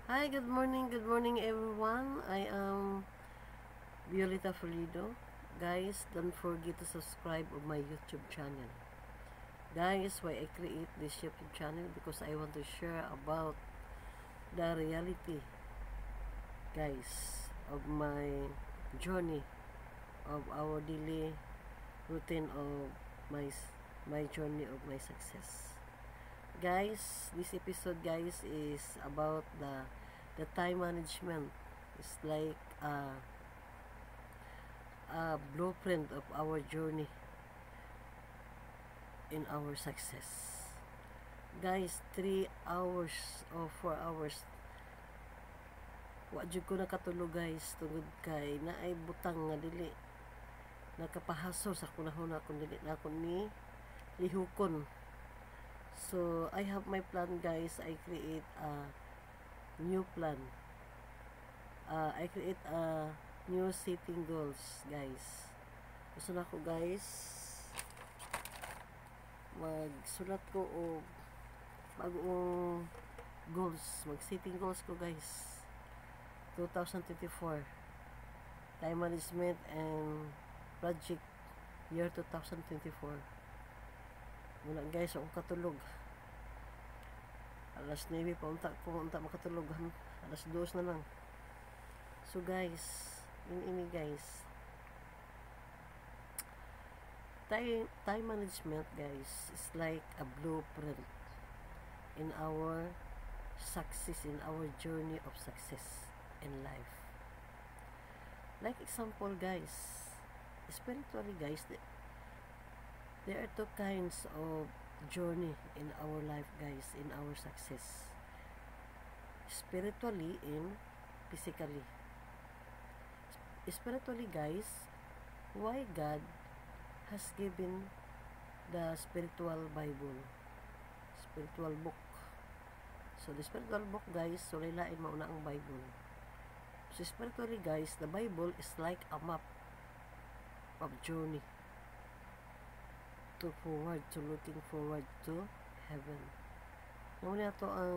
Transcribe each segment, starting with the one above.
Hi, good morning everyone. I am Violeta Felido. Guys, don't forget to subscribe on my YouTube channel. Guys, why I create this YouTube channel? Because I want to share about the reality, guys, of my journey, of our daily routine of my journey of my success. Guys, this episode, guys, is about the time management. It's like a blueprint of our journey in our success. Guys, 3 hours or 4 hours wa jud ko nakatulog, guys, tungod kay naay butang nga dili nakapahasol sa kunahon akong dili na ako ni lihukon. So I have my plan, guys. I create a new plan. I create a new setting goals, guys. Gusto na ko, guys, magsulat ko o bagong goals, mag-setting goals ko, guys. 2024 time management and project year 2024. Muna, guys, akong katulog alas 9 pa unta makatulog, alas 2 na lang. So guys, ini guys, time management, guys, is like a blueprint in our success, in our journey of success in life. Like example, guys, spiritually, guys, there are two kinds of journey in our life, guys, in our success. Spiritually and physically. Spiritually, guys, why God has given the spiritual Bible, spiritual book. So the spiritual book, guys, so laylain mauna ang Bible. So spiritually, guys, the Bible is like a map of journey to looking forward to heaven. Nauna to ang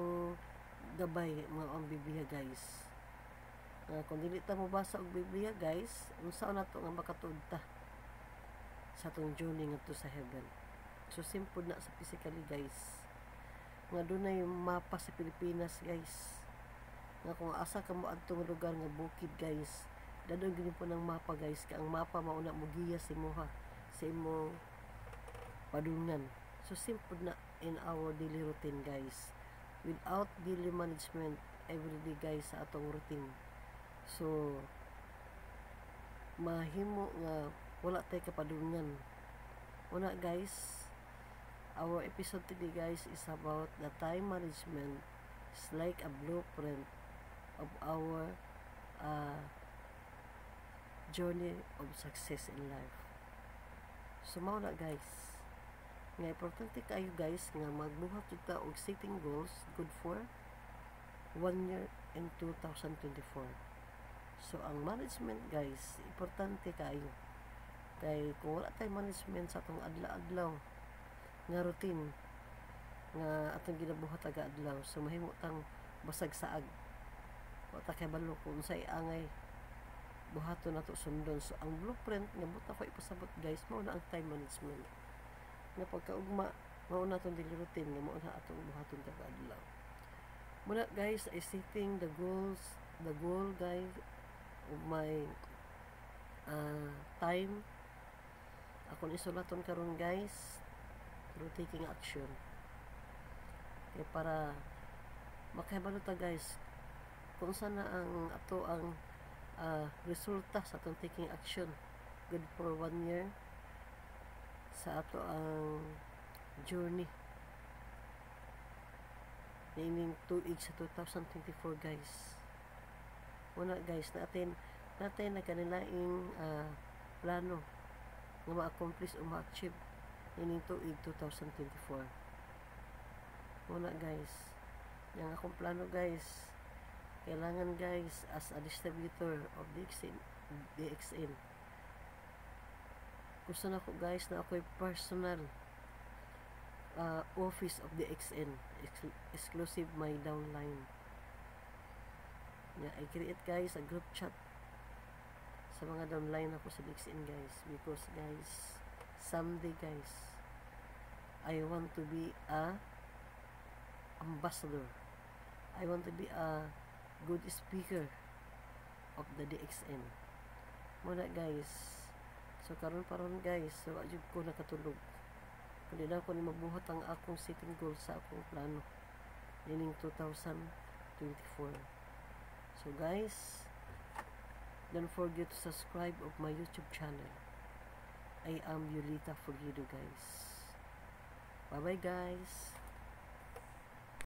gabay mga ang Biblia, guys. Kung dili ta mo basa og Biblia, guys, unsa na to nga makatuod ta sa atong journey ngadto sa heaven. So simple na sa physically, guys. Nga dunay mapa sa Pilipinas, guys. Nga kung asa ka mo adtong lugar nga bukid, guys, dadon gini po ng mapa, guys. Ka ang mapa mauna mo giya si mo sa imong padungan. So simple na in our daily routine, guys. Without daily management everyday, guys, sa atong routine. So mahimo nga wala tay kapadungan. Una, guys, our episode today, guys, is about the time management. It's like a blueprint of our journey of success in life. So mao na, guys, nga importante kayo, guys, nga magbuhat kita og setting goals good for 1 year in 2024. So ang management, guys, importante kayo. Kay kung wala tayo management sa atong adlaw-adlaw nga routine nga atong ginabuhat aga-adlaw, so mahimo tang basag saag. Wa ta kay balo kung unsay angay buhaton nato sundon. So ang blueprint nga buta ko ipasabot, guys, mao na ang time management. Nga pagkaugma mao na atong daily routine nga mao na atong buhaton aga-adlaw. Muna, guys, ay setting the goal, guys, of my time. Ako isulaton karon, guys, through taking action. Kaya para makahibalo ta, guys, kung saan na ang ato ang resulta sa atong taking action good for 1 year sa ato ang journey nining tuig sa 2024, guys. Una, guys, natin na kanilaing plano nga ma-accomplish o ma-achieve nining tuig 2024. Una, guys, yung akong plano, guys, kailangan, guys, as a distributor of DXN, gusto na ko, guys, na ako'y personal office of DXN, exclusive my downline. I create guys a group chat sa mga downline ako sa LinkedIn guys, because guys, someday guys, I want to be a ambassador. I want to be a good speaker of the DXN. Muna guys. So karon guys, so ajud ko nakatulog. Kundi na ko ni mabuhat ang akong setting goal sa akong plano nining 2024. So guys, don't forget to subscribe of my YouTube channel. I am Yulita Forgido guys. Bye bye guys.